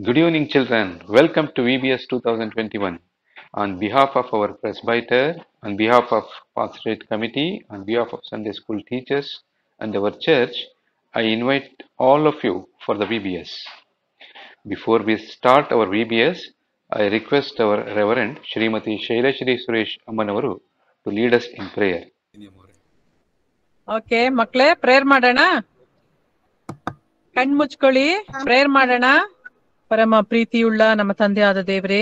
Good evening, children. Welcome to VBS 2021. On behalf of our presbyter, on behalf of pastorate committee, on behalf of Sunday school teachers and our church, I invite all of you for the VBS. Before we start our VBS, I request our Reverend Srimati Shailashri Suresh Ammanavaru to lead us in prayer. Okay ಮಕ್ಕಳೇ, prayer ಮಾಡೋಣ. ಕಣ್ ಮುಚ್ಕೊಳ್ಳಿ, prayer ಮಾಡೋಣ. ಪರಮ ಪ್ರೀತಿಯುಳ್ಳ ನಮ್ಮ ತಂದೆಯಾದ ದೇವರೇ,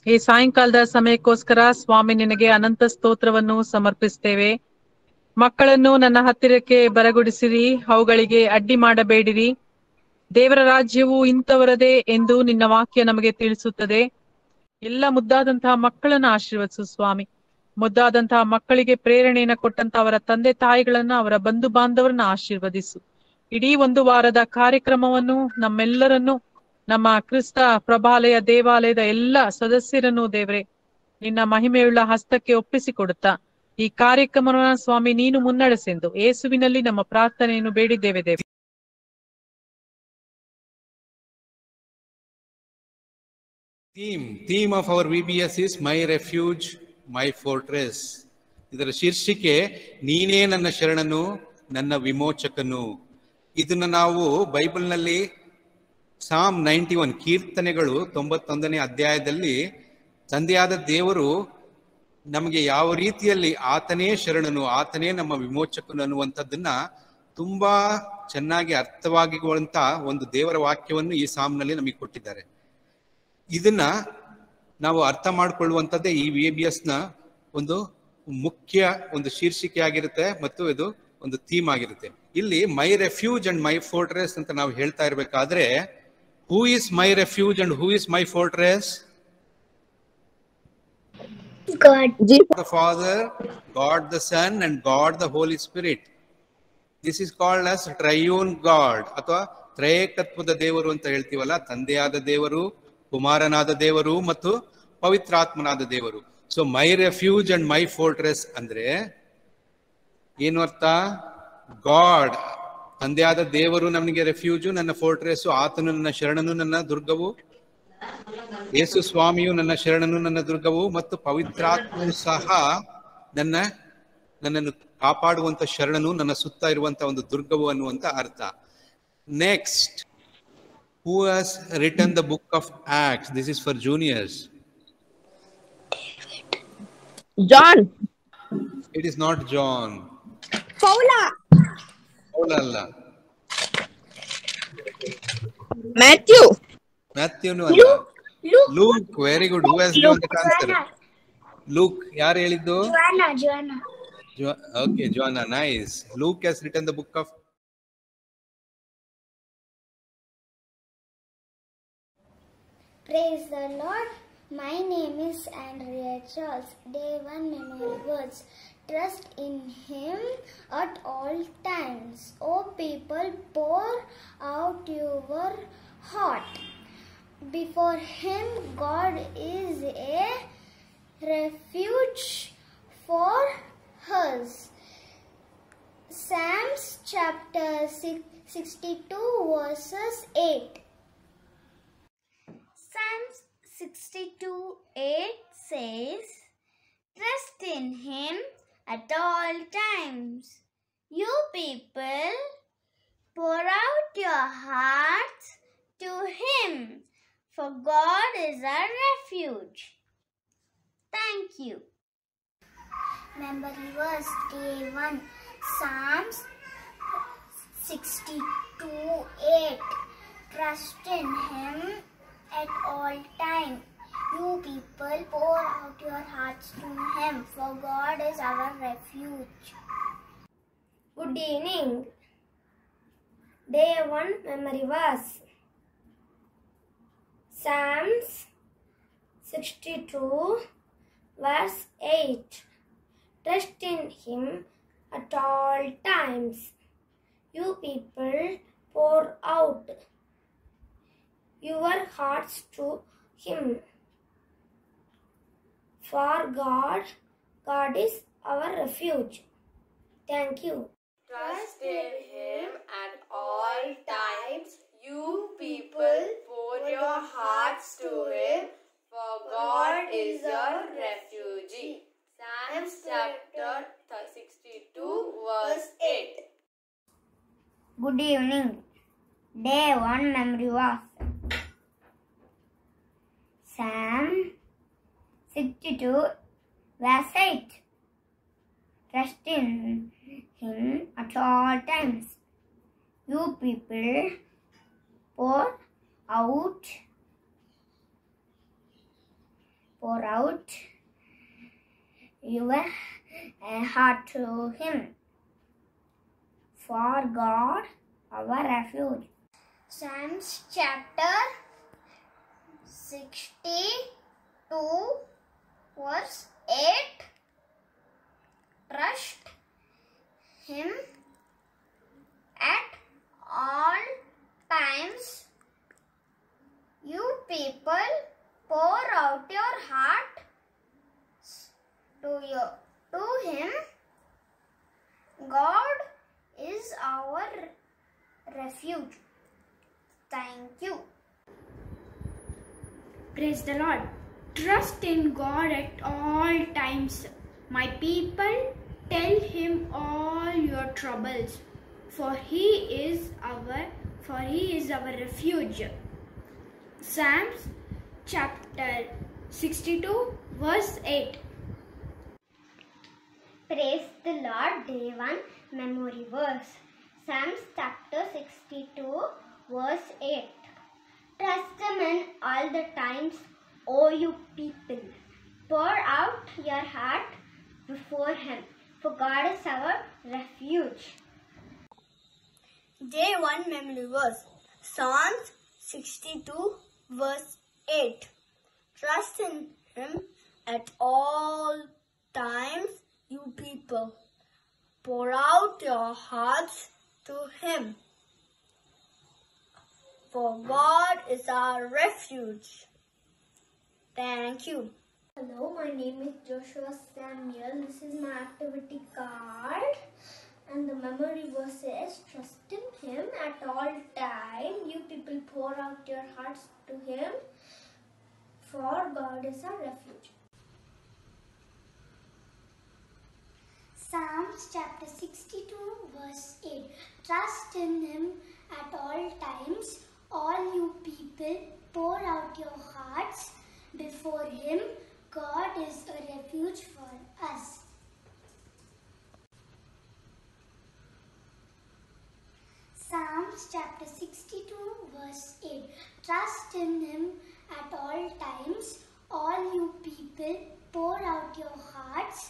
ಈ ಸಾಯಂಕಾಲದ ಸಮಯಕ್ಕೋಸ್ಕರ ಸ್ವಾಮಿ ನಿನಗೆ ಅನಂತ ಸ್ತೋತ್ರವನ್ನು ಸಮರ್ಪಿಸ್ತೇವೆ. ಮಕ್ಕಳನ್ನು ನನ್ನ ಹತ್ತಿರಕ್ಕೆ ಬರಗೊಡಿಸಿರಿ, ಅವುಗಳಿಗೆ ಅಡ್ಡಿ ಮಾಡಬೇಡಿರಿ. ದೇವರ ರಾಜ್ಯವು ಇಂಥವರದೇ ಎಂದು ನಿನ್ನ ವಾಕ್ಯ ನಮಗೆ ತಿಳಿಸುತ್ತದೆ. ಎಲ್ಲ ಮುದ್ದಾದಂತಹ ಮಕ್ಕಳನ್ನ ಆಶೀರ್ವದಿಸು ಸ್ವಾಮಿ. ಮುದ್ದಾದಂತಹ ಮಕ್ಕಳಿಗೆ ಪ್ರೇರಣೆಯನ್ನ ಕೊಟ್ಟಂತ ಅವರ ತಂದೆ ತಾಯಿಗಳನ್ನ, ಅವರ ಬಂಧು ಬಾಂಧವರನ್ನ ಆಶೀರ್ವದಿಸು. ಇಡೀ ಒಂದು ವಾರದ ಕಾರ್ಯಕ್ರಮವನ್ನು ನಮ್ಮೆಲ್ಲರನ್ನು, ನಮ್ಮ ಕ್ರಿಸ್ತ ಪ್ರಭಾಲಯ ದೇವಾಲಯದ ಎಲ್ಲ ಸದಸ್ಯರನ್ನು ದೇವರೇ ನಿನ್ನ ಮಹಿಮೆಯುಳ್ಳ ಹಸ್ತಕ್ಕೆ ಒಪ್ಪಿಸಿಕೊಡುತ್ತಾ ಈ ಕಾರ್ಯಕ್ರಮವನ್ನು ಸ್ವಾಮಿ ನೀನು ಮುನ್ನಡೆಸೆಂದು ಯೇಸುವಿನಲ್ಲಿ ನಮ್ಮ ಪ್ರಾರ್ಥನೆಯನ್ನು ಬೇಡಿದ್ದೇವೆ ದೇವ. Theme of our VBS is My Refuge, My Fortress. ಇದರ ಶೀರ್ಷಿಕೆ ನೀನೇ ನನ್ನ ಶರಣನು, ನನ್ನ ವಿಮೋಚಕನು. ಇದನ್ನು ನಾವು ಬೈಬಲ್ನಲ್ಲಿ ಸಾಮ್ 91 ಕೀರ್ತನೆಗಳು 91ನೇ ಅಧ್ಯಾಯದಲ್ಲಿ ತಂದೆಯಾದ ದೇವರು ನಮಗೆ ಯಾವ ರೀತಿಯಲ್ಲಿ ಆತನೇ ಶರಣನು, ಆತನೇ ನಮ್ಮ ವಿಮೋಚಕನು ಅನ್ನುವಂಥದ್ದನ್ನ ತುಂಬಾ ಚೆನ್ನಾಗಿ ಅರ್ಥವಾಗುವಂತ ಒಂದು ದೇವರ ವಾಕ್ಯವನ್ನು ಈ ಸಾಮ್ನಲ್ಲಿ ನಮಗೆ ಕೊಟ್ಟಿದ್ದಾರೆ. ಇದನ್ನ ನಾವು ಅರ್ಥ ಮಾಡಿಕೊಳ್ಳುವಂಥದ್ದೇ ಈ VBS ನ ಒಂದು ಮುಖ್ಯ ಒಂದು ಶೀರ್ಷಿಕೆ ಆಗಿರುತ್ತೆ ಮತ್ತು ಇದು ಒಂದು ಥೀಮ್ ಆಗಿರುತ್ತೆ. ಇಲ್ಲಿ ಮೈ ರೆಫ್ಯೂಜ್ ಅಂಡ್ ಮೈ ಫೋರ್ಟ್ರೆಸ್ ಅಂತ ನಾವು ಹೇಳ್ತಾ ಇರ್ಬೇಕಾದ್ರೆ, who is my refuge and who is my fortress? God the Father, God the Son and God the Holy Spirit. This is called as triune God ಅಥವಾ ತ್ರೈಕತ್ವದ ದೇವರು ಅಂತ ಹೇಳ್ತೀವಲ್ಲ. ತಂದೆಯಾದ ದೇವರು, ಕುಮಾರನಾದ ದೇವರು ಮತ್ತು ಪವಿತ್ರಾತ್ಮನಾದ ದೇವರು. So my refuge and my fortress ಅಂದ್ರೆ ಏನು ಅರ್ಥ? ಗಾಡ್, ತಂದೆಯಾದ ದೇವರು ನಮಗೆ ರೆಫ್ಯೂಜು, ನನ್ನ ಫೋರ್ಟ್ರೆಸ್, ಆತನು ನನ್ನ ಶರಣನು, ನನ್ನ ದುರ್ಗವು. ಯೇಸು ಸ್ವಾಮಿಯು ನನ್ನ ಶರಣನು, ನನ್ನ ದುರ್ಗವು, ಮತ್ತು ಪವಿತ್ರಾತ್ಮನು ಸಹ ನನ್ನನ್ನು ಕಾಪಾಡುವಂತ ಶರಣನು, ನನ್ನ ಸುತ್ತ ಇರುವಂತ ಒಂದು ದುರ್ಗವು ಅನ್ನುವಂತ ಅರ್ಥ. Next, who has written the book of Acts? This is for juniors. John It is not John. Paula ಅಲ್ಲ. Matthew ಮ್ಯಾಥ್ಯೂನು ಅಲ್ಲ. Luke very good. Who has given that answer? Luke. ಯಾರು ಹೇಳಿದ್ದು? Joanna Okay, Joanna, nice. Luke has written the book of Praise the Lord. My name is Andrea Charles. Day 1 memory words. Trust in Him at all times. O people, pour out your heart. Before Him, God is a refuge for us. Psalms chapter 62 verses 8. Psalms 62:8 says, Trust in Him at all times. You people, pour out your hearts to Him, for God is our refuge. Thank you. Memory verse day 1. Psalms 62:8. Trust in Him at all time. You people, pour out your hearts to Him, for God is our refuge. Good evening. Day 1 memory verse. Psalms 62 verse 8. Trust in Him at all times. You people, pour out your hearts to Him, for God is our refuge. Thank you. Trust in Him at all times. You people pour your hearts to him, for God is your refuge. Psalms chapter 62 verse 8. Good evening. Day 1 memory verse. Psalm 62 verse 8. Trust in him at all times. You people pour out your heart to him. For God, our refuge. Psalms chapter 62 verse 8. Trust him at all times. You people pour out your heart to him. God is our refuge. Thank you. Praise the Lord. Trust in God at all times. My people, tell him all your troubles, for he is our refuge. Psalms chapter 62 verse 8. Praise the Lord. Day 1 memory verse. Psalms chapter 62 verse 8. Trust him in all the times, O you people. Pour out your heart before him, for God is our refuge. Day 1 memory verse. Psalms 62 verse 8. Trust in him at all times, you people. Pour out your hearts to him, for God is our refuge. Thank you. Hello, my name is Joshua Samuel. This is my activity card. And the memory verse is, trust in him at all time. You people pour out your hearts to him, for God is our refuge. Psalms chapter 62 verse 8. Trust in him at all times. All you people, pour out your hearts before him. God is a refuge for us. Psalms chapter 62 verse 8. Trust in him at all times. All you people, pour out your hearts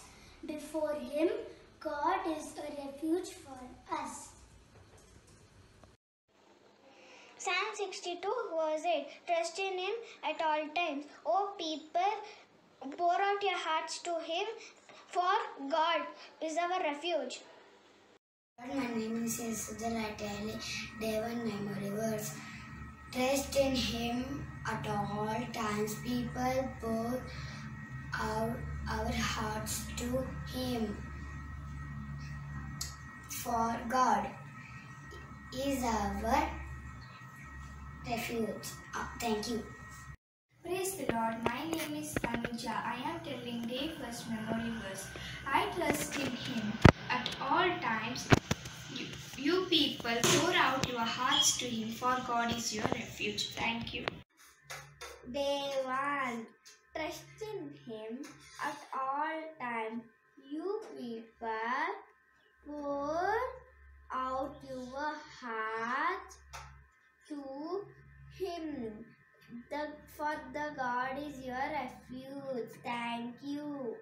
before him. God is a refuge for us. Psalm 62 verse 8. Trust in him at all times. O people, pour out your hearts to him, for God is our refuge. My name is Sujala Tally. Day 1 memory verse. Trust in him at all times. People pour out our hearts to him. For God is our refuge. Thank you. Praise the Lord. My name is Tanuja. I am telling day first memory verse. I trust in him at all times. You people pour out your hearts to him, for God is your refuge. Thank you. Day 1. Trust in him at all times. You people, pour out your heart to him. For the God is your refuge. Thank you.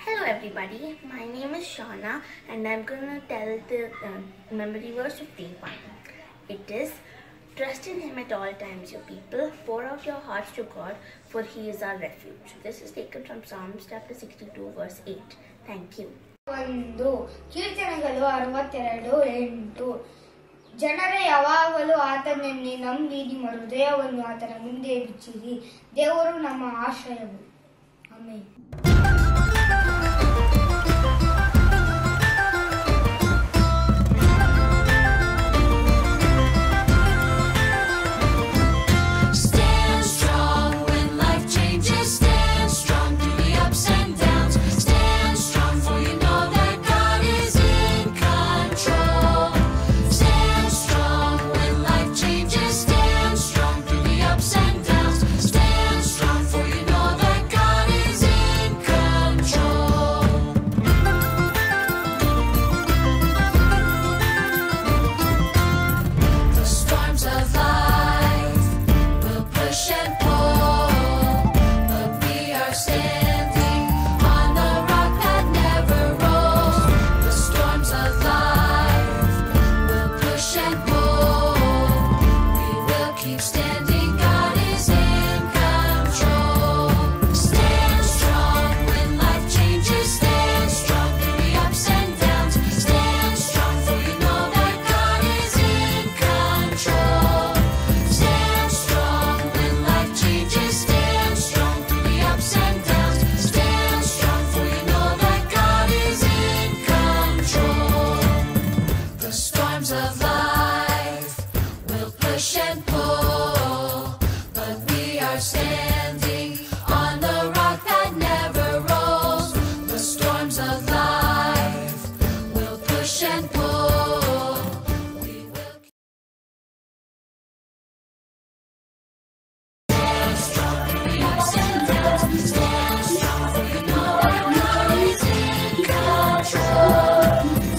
Hello everybody, my name is Shauna and I'm going to tell the memory verse of day 1. It is, trust in him at all times, you people. Pour out your hearts to God, for he is our refuge. This is taken from Psalms chapter 62 verse 8. Thank you. 1 ಕೀರ್ತನೆಗಳು 62:8. ಜನರೇ ಯಾವಾಗಲೂ ಆತನನ್ನೇ ನಂಬಿ ನಿಮ್ಮ ಹೃದಯವನ್ನು ಆತನ ಮುಂದೆ ಬಿಚ್ಚಿರಿ. ದೇವರು ನಮ್ಮ ಆಶ್ರಯವು. Amen. standing on the rock that never rolls. The storms of life will push and pull. We will stand strong through the ups and downs. Stand strong, for you know that God is in control.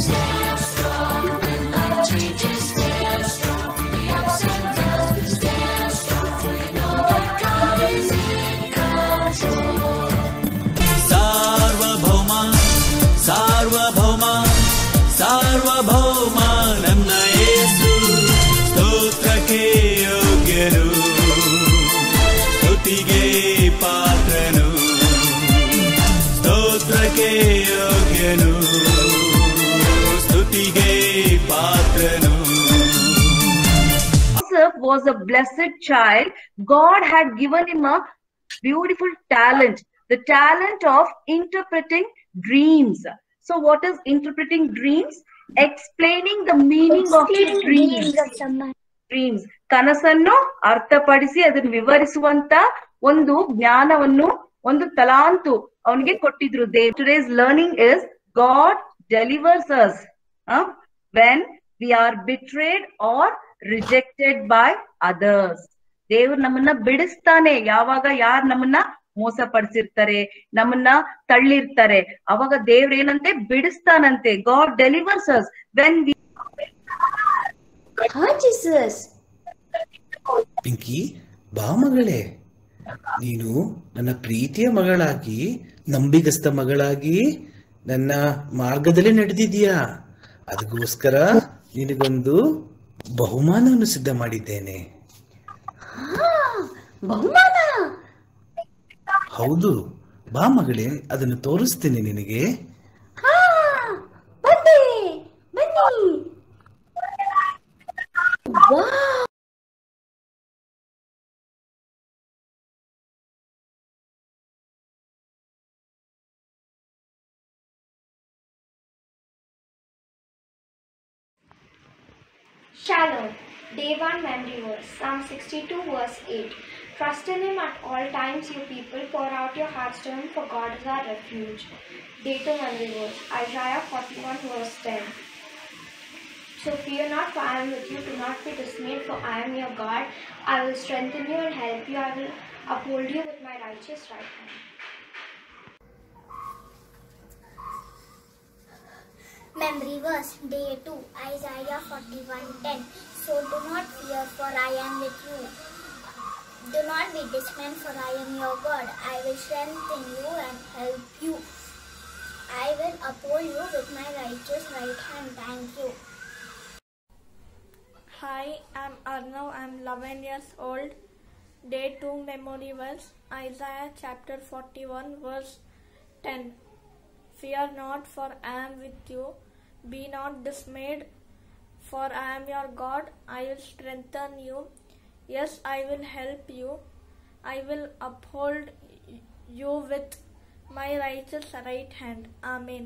Stand strong when life changes. Stand strong through the ups and downs. Stand strong, for you know that God is in control. ಸಾರ್ವಭೌಮ ಸಾರ್ವಭೌಮ ಸಾರ್ವಭೌಮ ನನ್ನ ಯೇಸು ಸ್ತೋತ್ರಕ್ಕೆ ಯೋಗ್ಯನು ಸ್ತುತಿಗೆ ಪಾತ್ರನು ಸ್ತೋತ್ರಕ್ಕೆ ಯೋಗ್ಯನು ಸ್ತುತಿಗೆ ಪಾತ್ರನು. Joseph was a blessed child. God had given him a beautiful talent, the talent of interpreting dreams. So what is interpreting dreams? Explaining the meaning of the dreams. Dreams. ಕನಸನ್ನು ಅರ್ಥಪಡಿಸಿ ಅದನ್ನು ವಿವರಿಸುವಂತ ಒಂದು ಜ್ಞಾನವನ್ನು ಒಂದು ತಲಾಂತು ಅವನಿಗೆ ಕೊಟ್ಟಿದ್ರು. Today's learning is God delivers us when we are betrayed or rejected by others. ದೇವ್ರು ನಮ್ಮನ್ನ ಬಿಡಿಸ್ತಾನೆ ಯಾವಾಗ ಯಾರು ನಮ್ಮನ್ನ ಮೋಸ ಪಡಿಸಿರ್ತಾರೆ, ನಮ್ಮನ್ನ ತಳ್ಳಿರ್ತಾರೆ, ಅವಾಗ ದೇವ್ರ ಏನಂತೆ ಬಿಡಿಸ್ತಾನಂತೆ. God delivers us when we Jesus. Pinki, ಬಾ ಮಗಳೇ, ನೀನು ನನ್ನ ಪ್ರೀತಿಯ ಮಗಳಾಗಿ, ನಂಬಿಗಸ್ತ ಮಗಳಾಗಿ ನನ್ನ ಮಾರ್ಗದಲ್ಲಿ ನಡೆದಿದೀಯಾ. ಅದಕ್ಕೋಸ್ಕರ ನಿನಗೊಂದು ಬಹುಮಾನವನ್ನು ಸಿದ್ಧ ಮಾಡಿದ್ದೇನೆ. ಬಹುಮಾನ? ಹೌದು, ಬಾ ಮಗಳೇ, ಅದನ್ನು ತೋರಿಸ್ತೀನಿ ನಿನಗೆ. ಬನ್ನಿ ಬನ್ನಿ. Shalom. Day 1 memory verse. Psalm 62 verse 8. Trust in him at all times, you people. Pour out your hearts to him, for God is our refuge. Day 2 memory verse. Isaiah 41 verse 10. So fear not, for I am with you. Do not be dismayed, for I am your God. I will strengthen you and help you. I will uphold you with my righteous right hand. Memory verse, day 2, Isaiah 41:10. So do not fear, for I am with you. Do not be dismayed, for I am your God. I will strengthen you and help you. I will uphold you with my righteous right hand. Thank you. Hi, I'm Arnav. I'm 11 years old. Day 2 memory verse, Isaiah chapter 41 verse 10. Fear not, for I am with you. Be not dismayed, for I am your God. I will strengthen you. Yes, I will help you. I will uphold you with my righteous right hand. Amen.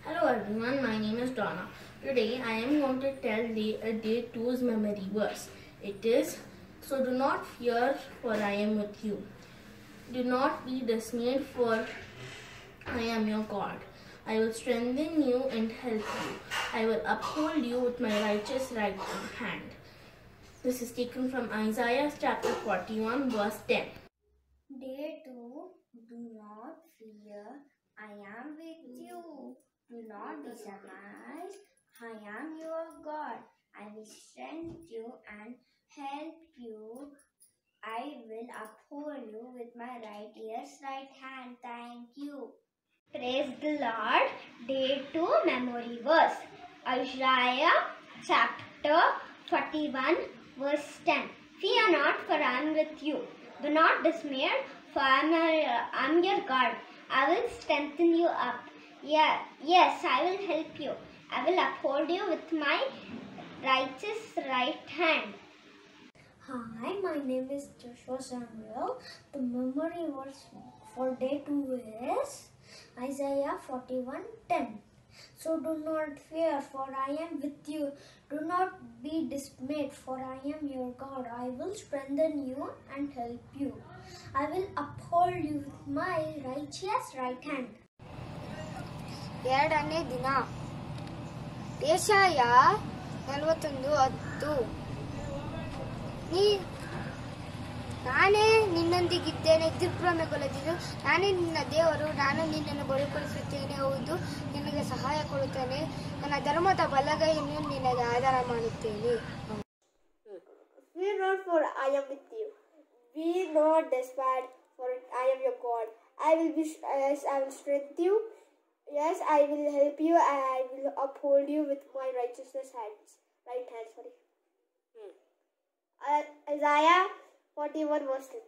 Hello everyone, my name is Donna. Today I am going to tell day 2's memory verse. It is, so do not fear, for I am with you. Do not be dismayed, for I am your God. I will strengthen you and help you. I will uphold you with my righteous right hand. This is taken from Isaiah chapter 41 verse 10. Day 2, do not fear, I am with you. Do not be surprised, I am your God. I will strengthen you and help you. I will uphold you with my righteous right hand. Thank you. Praise the Lord. Day 2 memory verse. Isaiah chapter 41 verse 10. Fear not, for I am with you. Do not dismay, for I am your God. I will strengthen you up. Yes, I will help you. I will uphold you with my righteous right hand. Hi, my name is Joshua Samuel. The memory verse for day 2 is Isaiah 41:10. So do not fear, for I am with you. Do not be dismayed, for I am your God. I will strengthen you and help you. I will uphold you with my righteous right hand. ಎರಡನೇ ದಿನ ಯೆಶಾಯ 41:10 ನಾನೇ ನಿನ್ನೊಂದಿಗಿದ್ದೇನೆ, ದಿಗ್ಭ್ರಮೆಗೊಳ್ಳದಿರು. ನಾನೇ ನಿನ್ನ ದೇವರು, ನಾನು ನಿನ್ನನ್ನು ಬಲಪಡಿಸುತ್ತೇನೆ. ಹೌದು, ನಿನಗೆ ಸಹಾಯ ಕೊಡುತ್ತೇನೆ. ನನ್ನ ಧರ್ಮದ ಬಲಗೈಯನ್ನು ನಿನಗೆ ಆಧಾರ ಮಾಡುತ್ತೇನೆ. Fear not, for I am with you. Be not dismayed, for I am your God. I will strengthen you. Yes, I will help you, and I will uphold you with my right hand. Isaiah 41:10.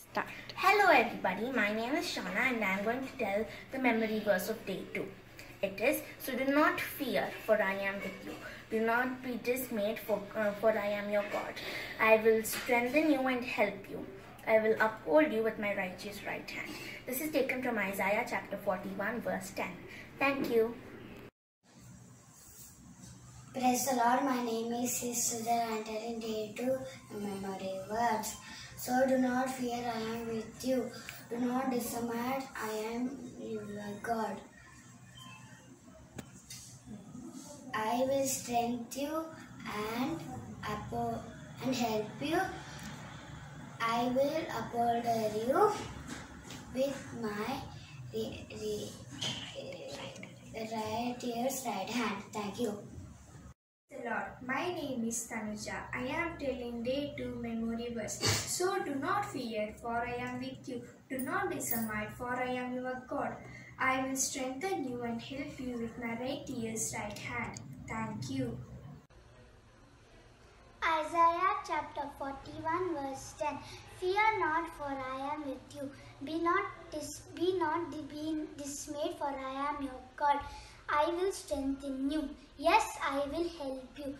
Start. Hello everybody, my name is Shana and I am going to tell the memory verse of day 2. It is, so do not fear, for I am with you. Do not be dismayed, for I am your God. I will strengthen you and help you. I will uphold you with my righteous right hand. This is taken from Isaiah chapter 41 verse 10. Thank you. Praise the Lord. My name is Sujal. I am telling day 2 memory words. So do not fear, I am with you. Do not dismay, I am your God. I will strengthen you and help you. I will uphold you with my right hand. Thank you. Lord, my name is Tanuja. I am telling day 2 memory verse. So do not fear, for I am with you. Do not dismay, for I am your God. I will strengthen you and help you with my righteous right hand. Thank you. Isaiah chapter 41 verse 10. Fear not, for I am with you. Be not dismayed, for I am your God. I will strengthen you. Yes, I will help you.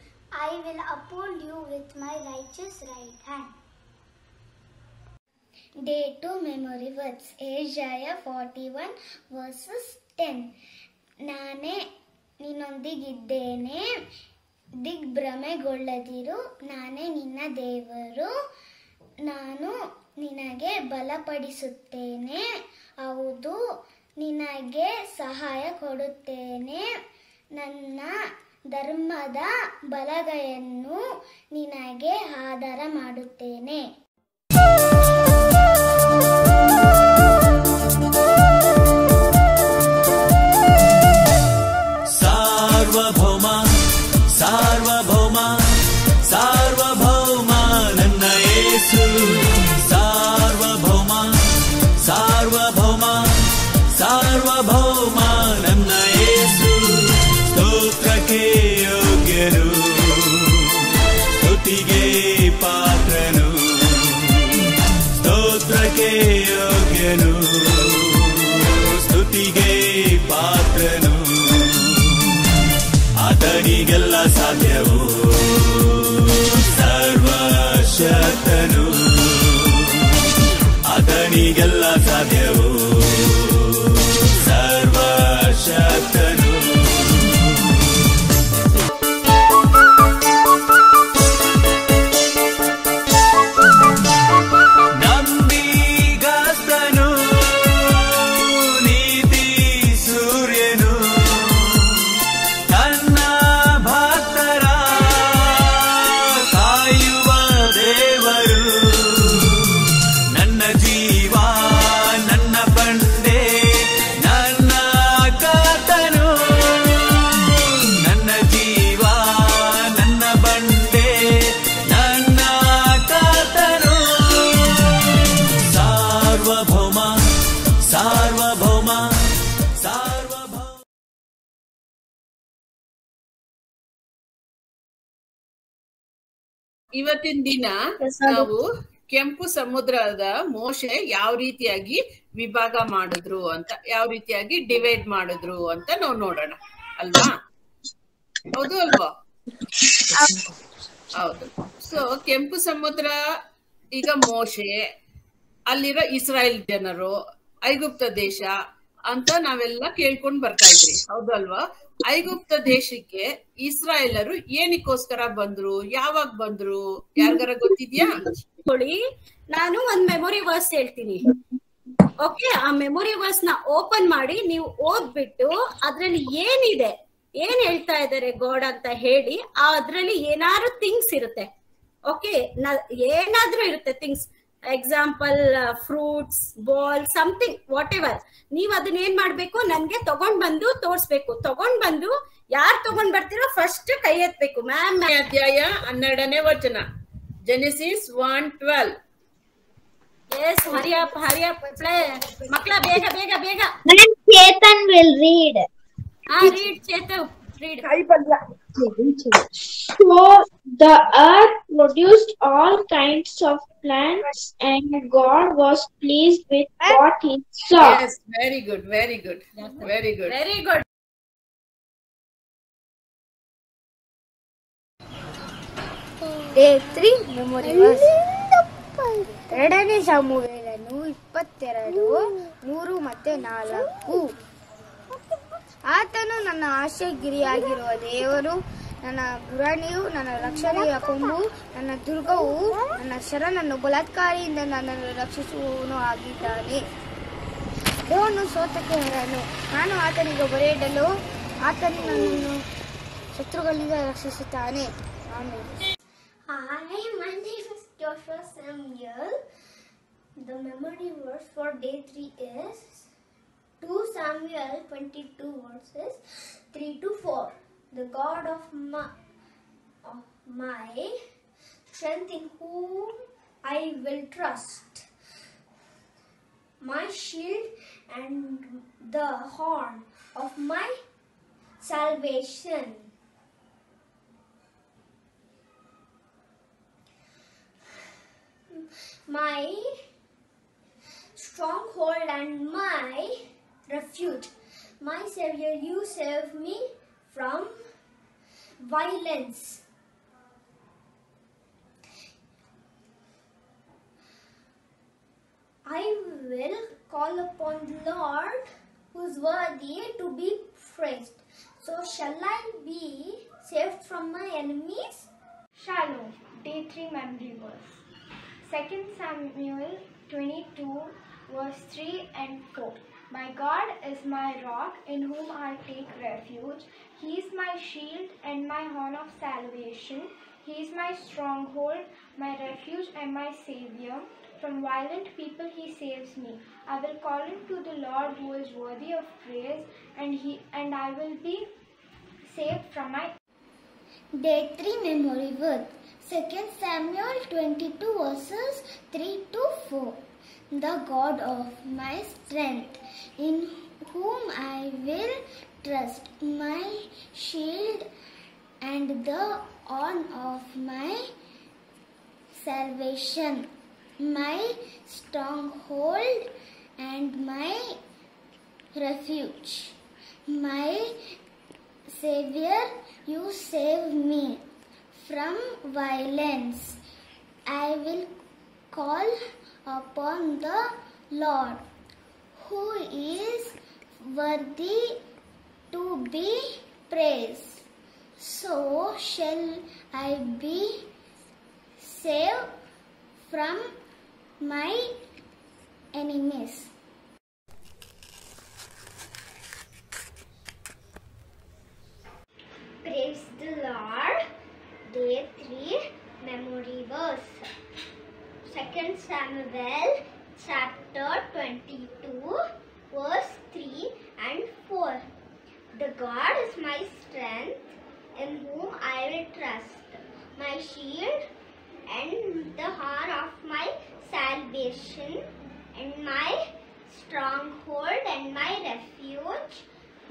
I will uphold you with my righteous right hand. Day 2 memory words. Isaiah 41 verses 10. ನಾನೇ ನಿನ್ನೊಂದಿಗಿದ್ದೇನೆ, ದಿಗ್ಭ್ರಮೆಗೊಳ್ಳದಿರು. ನಾನೇ ನಿನ್ನ ದೇವರು, ನಾನು ನಿನಗೆ ಬಲಪಡಿಸುತ್ತೇನೆ. ಹೌದು, ನಿನಗೆ ಸಹಾಯ ಕೊಡುತ್ತೇನೆ. ನನ್ನ ಧರ್ಮದ ಬಲಗೈಯನ್ನು ನಿನಗೆ ಆಧಾರ ಮಾಡುತ್ತೇನೆ. ಸಾರ್ವಭೌಮ ಸಾರ್ವಭೌಮ ಸಾರ್ವಭೌಮ ನನ್ನ ಯೇಸು. ಸಾರ್ವಭೌಮ ಸಾರ್ವಭೌಮ ಸಾರ್ವಭೌಮ ನನ್ನ ಯೇಸು. ಸ್ತೋತ್ರಕ್ಕೆ ಯೋಗ್ಯನು, ಸ್ತುತಿಗೆ ಪಾತ್ರನು. ಸ್ತೋತ್ರಕ್ಕೆ ಯೋಗ್ಯನು, ಸ್ತುತಿಗೆ ಪಾತ್ರನು. ಆತನಿಗೆಲ್ಲ ಸಾಧ್ಯವು, ಸರ್ವಶಕ್ತನು. ಆತನಿಗೆಲ್ಲ ಸಾಧ್ಯವು, ಸರ್ವಶಕ್ತನು. ನಂಬಿಗಸ್ತನು, ನೀತಿ ಸೂರ್ಯನು. ತನ್ನ ಭಕ್ತರ ಕಾಯುವ ದೇವರು. ನನ್ನ ಜೀವ ನನ್ನ ಬಂಡೆ, ನನ್ನ ಕರ್ತನು. ನನ್ನ ಜೀವ ನನ್ನ ಬಂಡೆ, ನನ್ನ ಕರ್ತನು. ಸಾರ್ವಭೌಮ ಸಾರ್ವಭೌಮ ಸಾರ್ವಭೌಮ. ಇವತ್ತಿನ ದಿನ ನಾವು ಕೆಂಪು ಸಮುದ್ರದ ಮೋಶೆ ಯಾವ ರೀತಿಯಾಗಿ ವಿಭಾಗ ಮಾಡಿದ್ರು ಅಂತ, ಯಾವ ರೀತಿಯಾಗಿ ಡಿವೈಡ್ ಮಾಡಿದ್ರು ಅಂತ ನಾವು ನೋಡೋಣ ಅಲ್ವಾ? ಹೌದು ಅಲ್ವಾ? ಹೌದು. ಸೊ ಕೆಂಪು ಸಮುದ್ರ, ಈಗ ಮೋಶೆ, ಅಲ್ಲಿರೋ ಇಸ್ರಾಯೇಲ್ ಜನರು, ಐಗುಪ್ತ ದೇಶ, ಅಂತ ನಾವೆಲ್ಲ ಕೇಳ್ಕೊಂಡ್ ಬರ್ತಾ ಇದ್ರಿ, ಹೌದಲ್ವಾ? ಐಗುಪ್ತ ದೇಶಕ್ಕೆ ಇಸ್ರಾಯೇಲರು ಏನಕ್ಕೋಸ್ಕರ ಬಂದ್ರು, ಯಾವಾಗ ಬಂದ್ರು, ಯಾರಿಗಾರ ಗೊತ್ತಿದ್ಯಾ? ನಾನು ಒಂದ್ ಮೆಮೊರಿ ವರ್ಸ್ ಹೇಳ್ತೀನಿ. ಓಕೆ, ಆ ಮೆಮೊರಿ ವರ್ಸ್ ನ ಓಪನ್ ಮಾಡಿ ನೀವು ಓದ್ಬಿಟ್ಟು ಅದ್ರಲ್ಲಿ ಏನಿದೆ, ಏನ್ ಹೇಳ್ತಾ ಇದಾರೆ ಗಾಡ್ ಅಂತ ಹೇಳಿ, ಅದ್ರಲ್ಲಿ ಏನಾದ್ರು ಥಿಂಗ್ಸ್ ಇರುತ್ತೆ. ಓಕೆ, ಏನಾದ್ರೂ ಇರುತ್ತೆ things, example fruits, ball, something, what ever. ನೀವ್ ಅದನ್ನ ಏನ್ ಮಾಡ್ಬೇಕು, ನನ್ಗೆ ತಗೊಂಡ್ ಬಂದು ತೋರ್ಸ್ಬೇಕು. ತಗೊಂಡ್ ಬಂದು ಯಾರ್ ತಗೊಂಡ್ ಬರ್ತೀರೋ ಫಸ್ಟ್ ಕೈ ಎತ್ಬೇಕು. ಮ್ಯಾಮ್, ಅಧ್ಯಾಯ 12ನೇ ವಚನ, Genesis 1:12. Yes, hurry up, play. Makla, bega. Chetan will read. Read, Chetu, read. So the earth produced all kinds of plants, and God was pleased with what he saw. Yes, very good. Very good. Day 3 memory verse. 2ನೇ ಸಮುವೇಲನು 22:3-4. ಆತನು ನನ್ನ ಆಶೆಗಿರಿಯಾಗಿರುವ ದೇವರು, ನನ್ನ ಗುರಾಣಿಯು, ನನ್ನ ರಕ್ಷಣೆಯ ಕೊಂಬು, ನನ್ನ ದುರ್ಗವು, ನನ್ನ ಶರಣನ್ನು ಬಲಾತ್ಕಾರಿಯಿಂದ ನನ್ನನ್ನು ರಕ್ಷಿಸುವವನು ಆಗಿದ್ದಾನೆ. ದೇವನು ಸೋತಕ್ಕೆ ಹೊರನು, ನಾನು ಆತನಿಗೆ ಬರೆಯಿಡಲು ಆತನು ನನ್ನನ್ನು ಶತ್ರುಗಳಿಂದ ರಕ್ಷಿಸುತ್ತಾನೆ. ಆಮೇಲೆ Hi, my name is Joshua Samuel. The memory verse for day 3 is 2 Samuel 22 verses 3-4. The God of my strength, in whom I will trust, my shield and the horn of my salvation. My stronghold and my refuge. My Savior, you save me from violence. I will call upon the Lord, who is worthy to be praised. So shall I be saved from my enemies? Shalom, day 3 memory verse. 2 Samuel 22 verse 3 and 4. My God is my rock, in whom I take refuge. He is my shield and my horn of salvation. He is my stronghold, my refuge and my savior. From violent people he saves me. I will call unto the Lord, who is worthy of praise, and I will be saved from my... Day 3 memory verse. 2 Samuel 22 verses 3-4. The God of my strength, in whom I will trust, my shield and the horn of my salvation, my stronghold and my refuge, my Savior, you save me from violence. I will call upon the Lord, who is worthy to be praised. So shall I be saved from my enemies. Praise the Lord. Day 3 memory verse. 2 Samuel chapter 22 verse 3 and 4. The God is my strength, in whom I will trust, my shield and the horn of my salvation, and my stronghold and my refuge,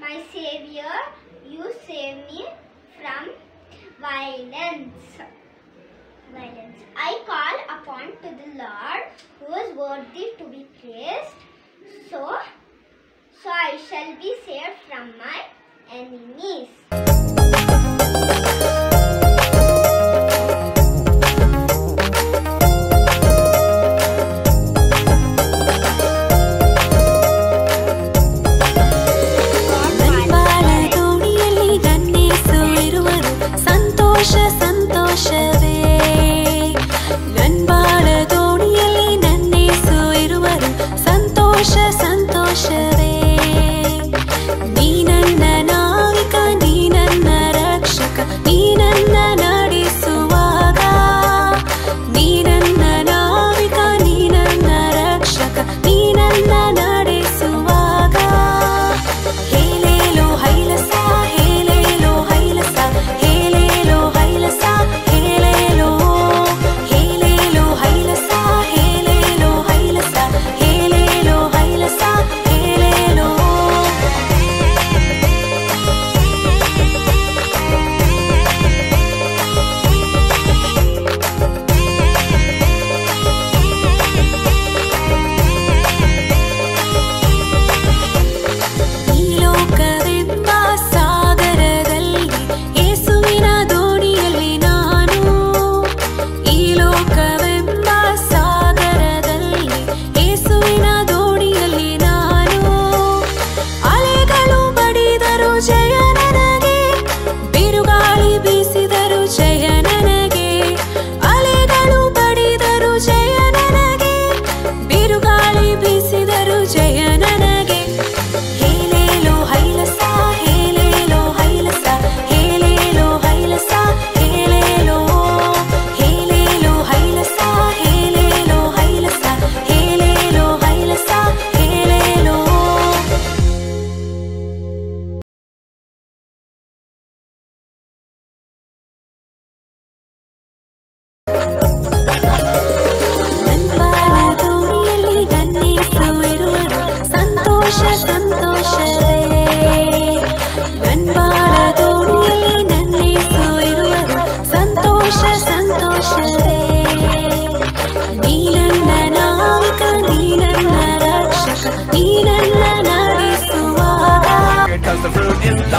my Savior, you save me from violence. I call upon to the Lord, who is worthy to be praised. So I shall be saved from my enemies.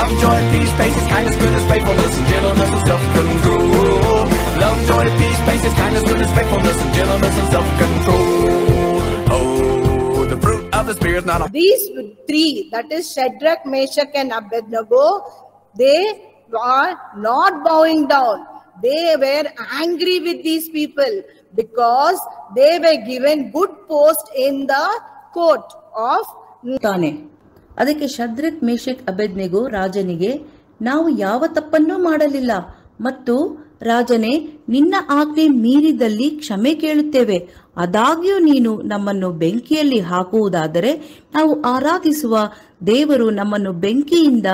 Love, joy, peace, patience, kindness, goodness, faithfulness, and gentleness and self-control. Love, joy, peace, patience, kindness, goodness, faithfulness, and gentleness and self-control. Oh, the fruit of the Spirit, not a... These three, that is Shadrach, Meshach and Abednego, they were not bowing down. They were angry with these people because they were given good post in the court of ತಾನೆ. ಅದಕ್ಕೆ Shadrach Meshach Abednego ರಾಜನಿಗೆ, ನಾವು ಯಾವ ತಪ್ಪನ್ನೂ ಮಾಡಲಿಲ್ಲ ಮತ್ತು ರಾಜನೇ, ನಿನ್ನ ಆಜ್ಞೆ ಮೀರಿದಲ್ಲಿ ಕ್ಷಮೆ ಕೇಳುತ್ತೇವೆ. ಆದಾಗ್ಯೂ ನೀನು ನಮ್ಮನ್ನು ಬೆಂಕಿಯಲ್ಲಿ ಹಾಕುವುದಾದರೆ ನಾವು ಆರಾಧಿಸುವ ದೇವರು ನಮ್ಮನ್ನು ಬೆಂಕಿಯಿಂದ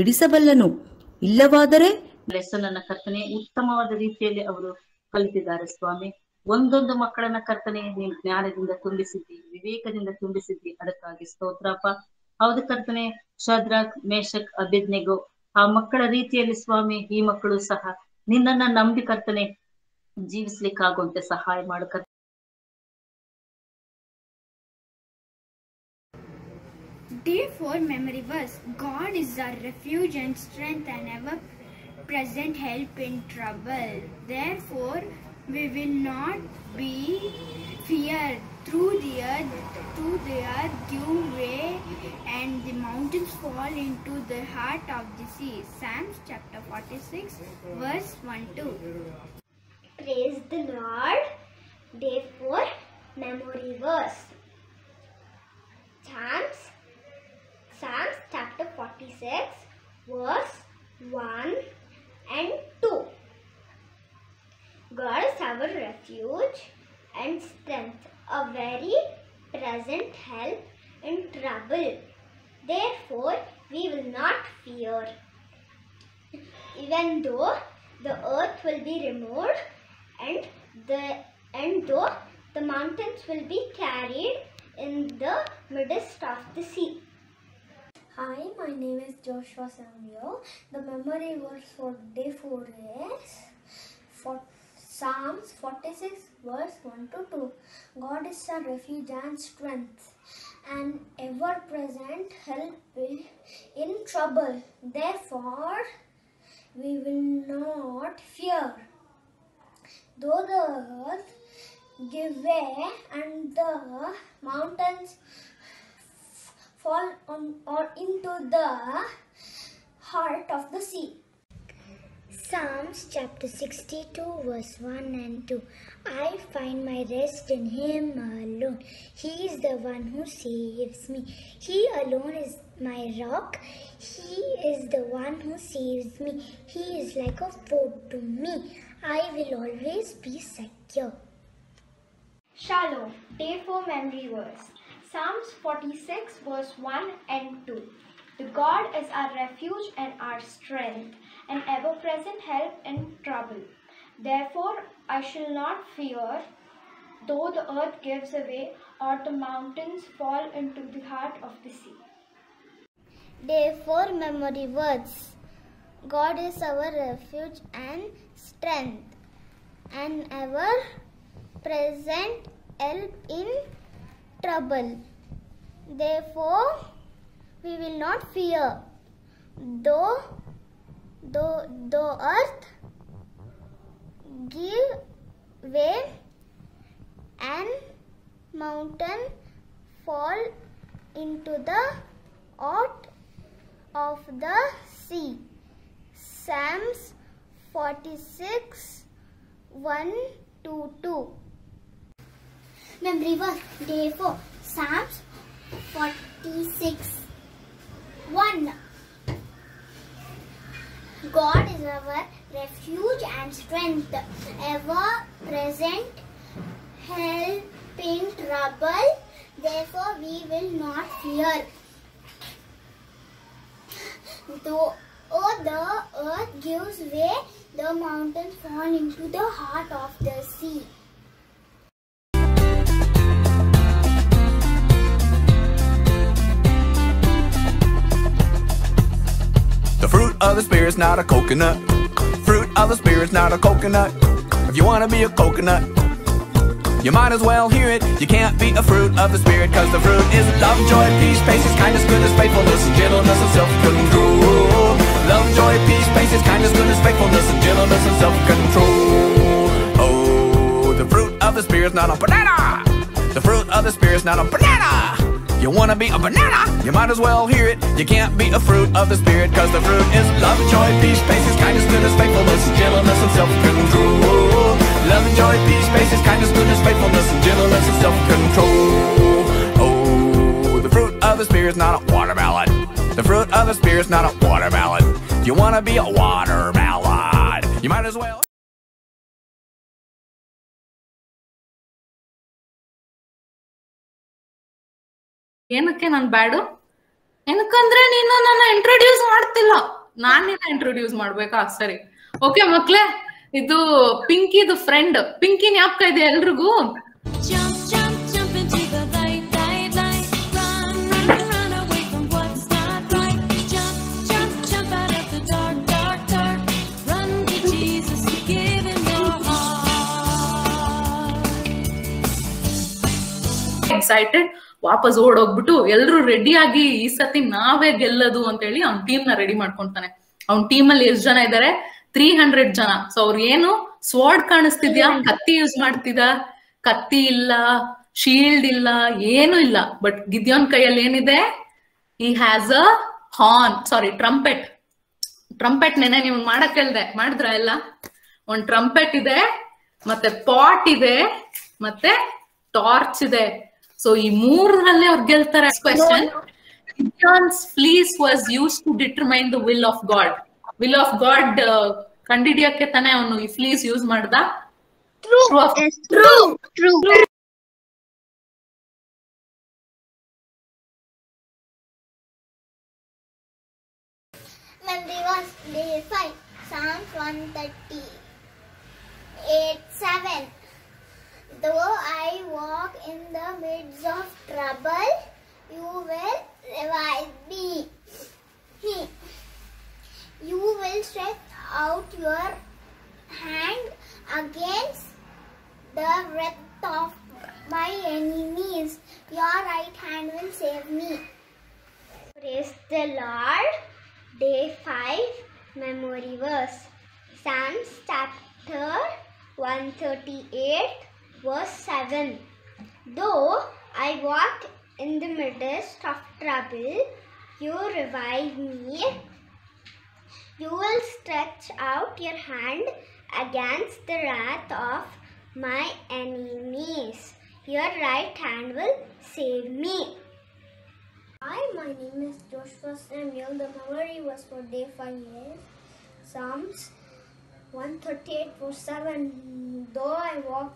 ಬಿಡಿಸಬಲ್ಲನು. ಇಲ್ಲವಾದರೆ ಲೆಸನ್ ಅನ್ನ ಕರ್ತನೆ ಉತ್ತಮವಾದ ರೀತಿಯಲ್ಲಿ ಅವರು ಕಲಿತಿದ್ದಾರೆ ಸ್ವಾಮಿ. ಒಂದೊಂದು ಮಕ್ಕಳನ್ನ ಕರ್ತನೆ ನೀನು ಜ್ಞಾನದಿಂದ ತುಂಬಿಸಿದ್ದಿ, ವಿವೇಕದಿಂದ ತುಂಬಿಸಿದ್ದಿ, ಅದಕ್ಕಾಗಿ ಸ್ತೋತ್ರಪ್ಪ. ಹೌದು ಕರ್ತನೆ, ಶದ್ರಕ್, ಮೇಷಕ್, ಅಬೇದ್ನೆಗೋ ಆ ಮಕ್ಕಳ ರೀತಿಯಲ್ಲಿ ಸ್ವಾಮಿ ಈ ಮಕ್ಕಳು ಸಹ ನಿನ್ನನ್ನ ನಂಬಿ ಕರ್ತನೆ ಜೀವಿಸ್ಲಿಕ್ಕಾಗುವಂತೆ ಸಹಾಯ ಮಾಡು. Day 4 memory verse. God is our refuge and strength and ever-present help in trouble. Therefore, we will not be feared. Though the earth give way and the mountains fall into the heart of the sea. Psalms chapter 46, verse 1-2. Praise the Lord. Day 4 memory verse. Psalms chapter 46, verse 1 and 2. God is our refuge and strength, a very present help in trouble. Therefore, we will not fear. Even though the earth will be removed and though the mountains will be carried in the midst of the sea. Hi, my name is Joshua Samuel. The memory verse for day 4 is Psalms 46 verse 1-2. God is our refuge and strength, and ever-present help in trouble. Therefore, we will not fear. Though the earth give way and the mountains fall on or into the heart of the sea. Psalms chapter 62 verse 1 and 2. I find my rest in Him alone. He is the one who saves me. He alone is my rock. He is the one who saves me. He is like a fort to me. I will always be secure. Shalom. Day 4 memory verse. Psalms 46 verse 1 and 2. The God is our refuge and our strength, an ever-present help in trouble. Therefore, I shall not fear, though the earth gives away or the mountains fall into the heart of the sea. Day 4 memory words. God is our refuge and strength, an ever-present help in trouble. Therefore, we will not fear, though earth give way and mountain fall into the heart of the sea. Psalms 46 1-2. Memory verse. Day 4 Psalms 46 1. God is our refuge and strength, ever-present help in trouble. Therefore, we will not fear. Though the earth gives way, the mountains fall into the heart of the sea. The fruit of the Spirit's not a coconut. Fruit of the Spirit's not a coconut. If you want to be a coconut, You might as well hear it. You can't beat a fruit of the Spirit, cause the fruit is love, joy, peace, patience, kindness, goodness, faithfulness, and gentleness, and self-control. Love, joy, peace, patience, kindness, goodness, faithfulness, and gentleness, and self-control. Oh, the fruit of the Spirit's not a banana. The fruit of the Spirit's not a banana. You wanna be a banana? You might as well hear it. You can't be a fruit of the Spirit, cause the fruit is love, joy, peace, patience, kindness, goodness, faithfulness, gentleness, and self-control. Love, joy, peace, patience, kindness, goodness, faithfulness, and gentleness, and self-control. Oh, the fruit of the Spirit's not a watermelon. The fruit of the Spirit's not a watermelon. You wanna be a watermelon? You might as well. ಏನಕ್ಕೆ ನಾನು ಬ್ಯಾಡು? ಏನಕ್ಕಂದ್ರೆ ನೀನು ನನ್ನ introduce ಮಾಡ್ತಿಲ್ಲ, ನಾನ್ ನಿನ್ನ introduce ಮಾಡ್ಬೇಕಾ? ಸರಿ, okay ಮಕ್ಳೇ, ಇದು ಪಿಂಕಿದು friend. Pinki ಜ್ಞಾಪಕ ಇದೆ ಎಲ್ರಿಗೂ? ಎಕ್ಸೈಟೆಡ್, ವಾಪಸ್ ಓಡೋಗ್ಬಿಟ್ಟು ಎಲ್ರು ರೆಡಿ ಆಗಿ ಈ ಸತಿ ನಾವೇ ಗೆಲ್ಲದು ಅಂತ ಹೇಳಿ ಅವ್ನ ಟೀಮ್ ನ ರೆಡಿ ಮಾಡ್ಕೊಂತಾನೆ. ಅವ್ನ ಟೀಮ್ ಅಲ್ಲಿ ಎಷ್ಟು ಜನ ಇದಾರೆ? 300 ಜನ. ಸೊ ಅವ್ರು ಏನು ಸ್ವಾರ್ಡ್ ಕಾಣಿಸ್ತಿದ್ಯಾ? ಕತ್ತಿ ಯೂಸ್ ಮಾಡ್ತಿದ? ಕತ್ತಿ ಇಲ್ಲ, ಶೀಲ್ಡ್ ಇಲ್ಲ, ಏನು ಇಲ್ಲ. ಬಟ್ ಗಿದ್ಯೋನ್ ಕೈಯಲ್ಲಿ ಏನಿದೆ? ಈ has a horn, sorry trumpet. Trumpet ನೆನೆ ನೀವು ಮಾಡಕ್ ಹೇಳ್ದೆ, ಮಾಡಿದ್ರ ಎಲ್ಲ? ಒಂದ್ ಟ್ರಂಪೆಟ್ ಇದೆ, ಮತ್ತೆ ಪಾಟ್ ಇದೆ, ಮತ್ತೆ ಟಾರ್ಚ್ ಇದೆ. ಸೊ ಈ ಮೂರಲ್ಲೇ ಅವ್ರು ಗೆಲ್ತಾರೆ. Question: Gideon's fleece was used to determine the will of God. Will of God ಕಂಡಿಡಿಯಕ್ಕೆ ತಾನೇ ಅವನು ಈ ಫ್ಲೀಸ್ ಯೂಸ್ ಮಾಡ್ದ? True. Yes, true. True. Memory was day 5. Psalms 138:7. Though I walk in the midst of trouble, you will revive me. You will stretch out your hand against the wrath of my enemies. Your right hand will save me. Praise the Lord. Day 5 memory verse. Psalms chapter 138 verse 7. Though I walk in the midst of trouble, you revive me. You will stretch out your hand against the wrath of my enemies. Your right hand will save me. Hi, my name is Joshua Samuel. The memory was for day 5 is Psalms 138 verse 7. Though I walk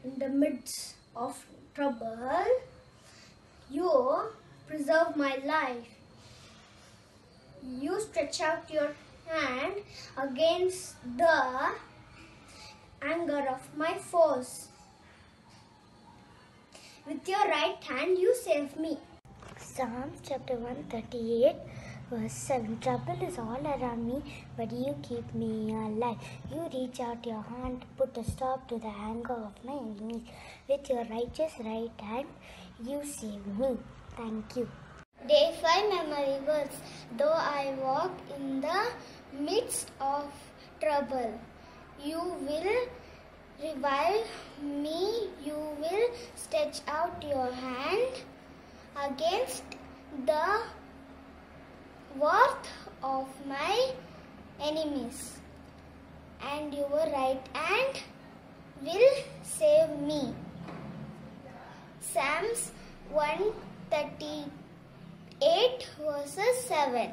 in the midst of trouble, you preserve my life. You stretch out your hand against the anger of my foes. With your right hand you save me. Psalms chapter 138 verse 7. Trouble is all around me, but you keep me alive. You reach out your hand to put a stop to the anger of my enemies. With your righteous right hand, you save me. Thank you. Day 5 memory verse. Though I walk in the midst of trouble, you will revive me. You will stretch out your hand against the wrath of my enemies, and your right hand will save me. Psalms 138 verses 7.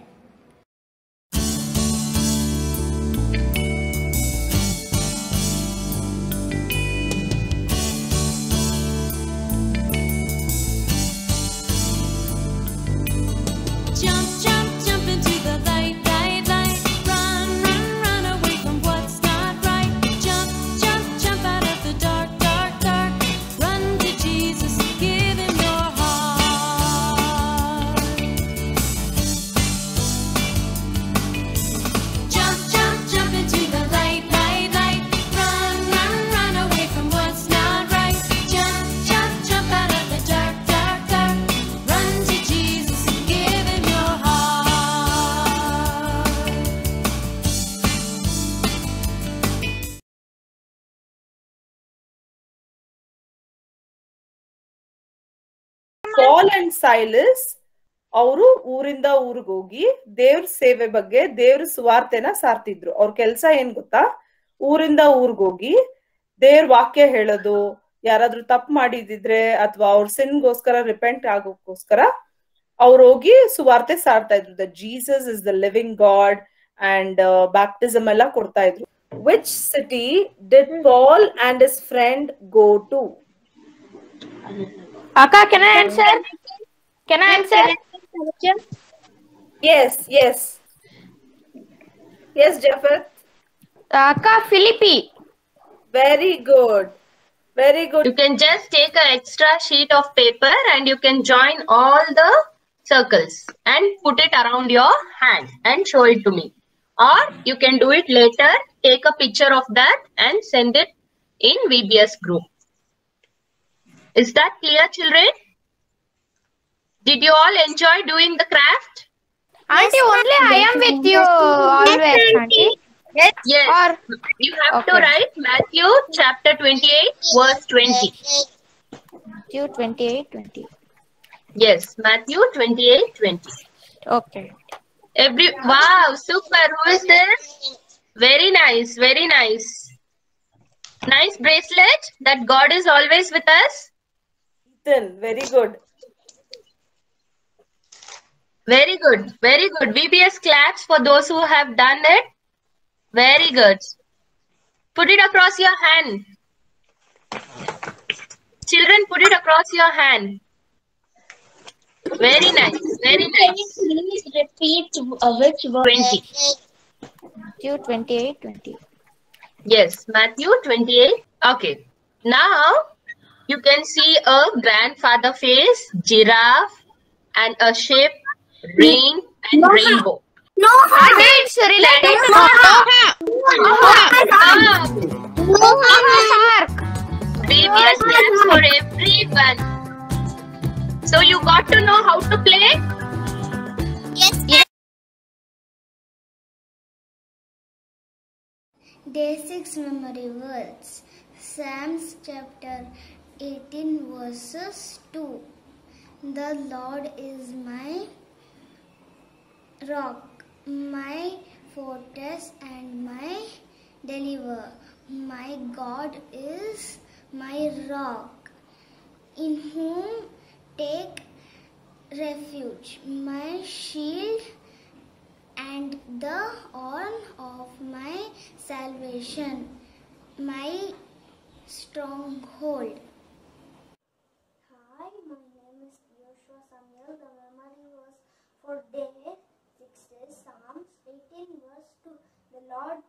Jump, jump, jump into the light, light, light. Run, run, run away from what's not right. Jump, jump, jump out of the dark, dark, dark. Run to Jesus, give him your heart. Paul and Silas ಅವರು ಊರಿಂದ ಊರಿಗೆ ಹೋಗಿ ದೇವ್ರ ಸೇವೆ ಬಗ್ಗೆ ದೇವ್ರ ಸುವಾರ್ತೆನ ಸಾರ್ತಿದ್ರು. ಅವ್ರ ಕೆಲ್ಸ ಏನ್ ಗೊತ್ತಾ, ಊರಿಂದ ಊರ್ಗ್ ಹೋಗಿ ದೇವ್ರ ವಾಕ್ಯ ಹೇಳೋದು, ಯಾರಾದ್ರೂ ತಪ್ಪು ಮಾಡಿದಿದ್ರೆ ಅಥವಾ ಅವ್ರ ಸಿನ್ಗೋಸ್ಕರ ರಿಪೆಂಟ್ ಆಗೋಕ್ಕೋಸ್ಕರ ಅವ್ರು ಹೋಗಿ ಸುವಾರ್ತೆ ಸಾರ್ತಾ ಇದ್ರು. The Jesus is the living God and baptism ಎಲ್ಲ ಕೊಡ್ತಾ ಇದ್ರು. Which city did Paul and his friend go to? Akka, can I answer? Can I answer? Yes, yes. Yes, Jafet. Akka, Philippi. Very good. Very good. You can just take an extra sheet of paper and you can join all the circles and put it around your hand and show it to me. Or you can do it later, take a picture of that and send it in VBS group. Is that clear, children? Did you all enjoy doing the craft? Auntie, only I am with you always, Auntie. Yes. Or you have to write Matthew chapter 28 verse 20. Matthew 28:20. Yes, Matthew 28:20. Okay. Wow, super. Who is this? Very nice, very nice. Nice bracelet that God is always with us. Ethan, very good. Very good, very good. VBS claps for those who have done it. Very good. Put it across your hand. Children, put it across your hand. Very nice, very nice. Please repeat which verse? 20. Matthew 28:20. Yes, Matthew 28. Okay. Now, you can see a grandfather face, giraffe, and a ship, ring, and rainbow. No, it's related to Shark. VBS claps for everyone. So you got to know how to play? Yes. Day 6 memory words. Psalms chapter 18 verses 2. The Lord is my rock, my fortress and my deliverer. My God is my rock, in whom take refuge, my shield and the horn of my salvation, my stronghold. Hi, my name is Joshua Samuel. The memory was for day 6 days, Psalms 18 verse 2. The Lord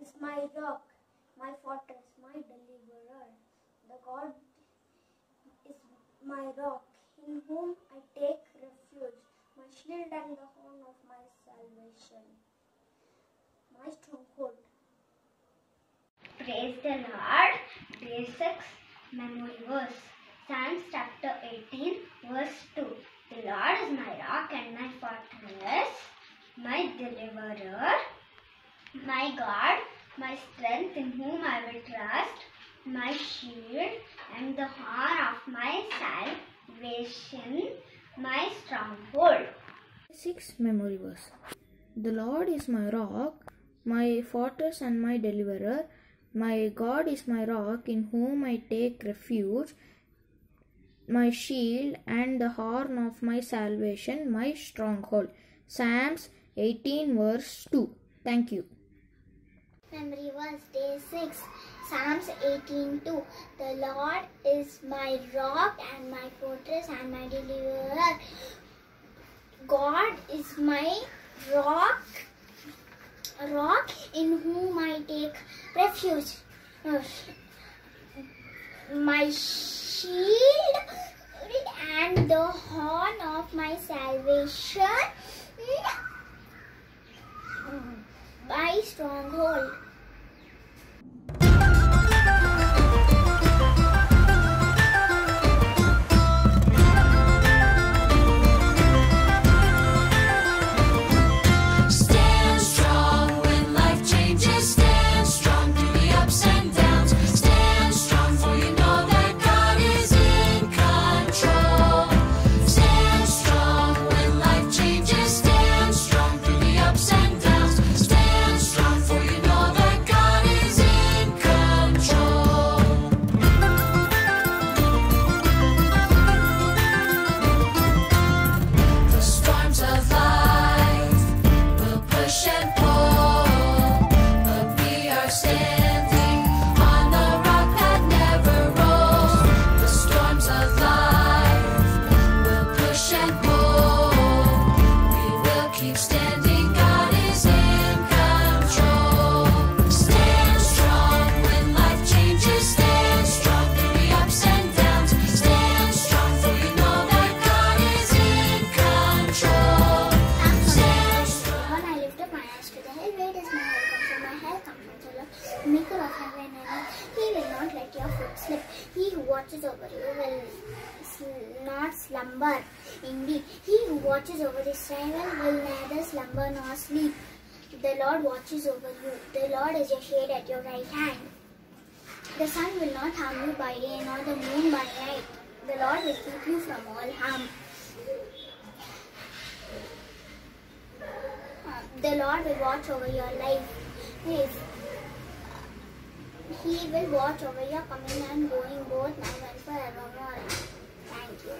is my rock, my fortress, my deliverer. The God is my rock, in whom I take refuge, my shield and the horn of my salvation, my stronghold. Praise the Lord. Day 6 memory verse. Psalms chapter 18 verse 2. The Lord is my rock and my fortress, my deliverer, my God, my strength in whom I will trust, my shield and the horn of my salvation, my stronghold. 6 memory verse. The Lord is my rock, my fortress and my deliverer. My God is my rock, in whom I take refuge, my shield and the horn of my salvation, my stronghold. Psalms 18 verse 2. Thank you. Memory verse. Day 6 Psalms 18:2. The Lord is my rock and my fortress and my deliverer. God is my rock, in whom I take refuge, my shield and the horn of my salvation, my stronghold. Stand strong when life changes. Stand strong through the ups and downs. Stand strong, for you know that God is in control. will not slumber. Indeed, he who watches over Israel will neither slumber nor sleep. The Lord watches over you. The Lord is your shade at your right hand. The sun will not harm you by day, nor the moon by night. The Lord will keep you from all harm. The Lord will watch over your life. He will watch over your coming and going both now and forevermore. Thank you.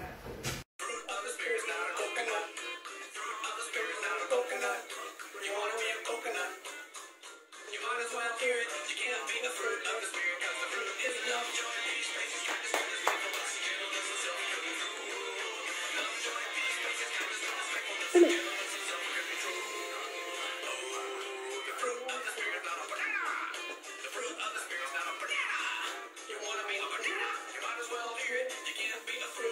You wanna be a banana? You might as well hear it. You can't be a fruit.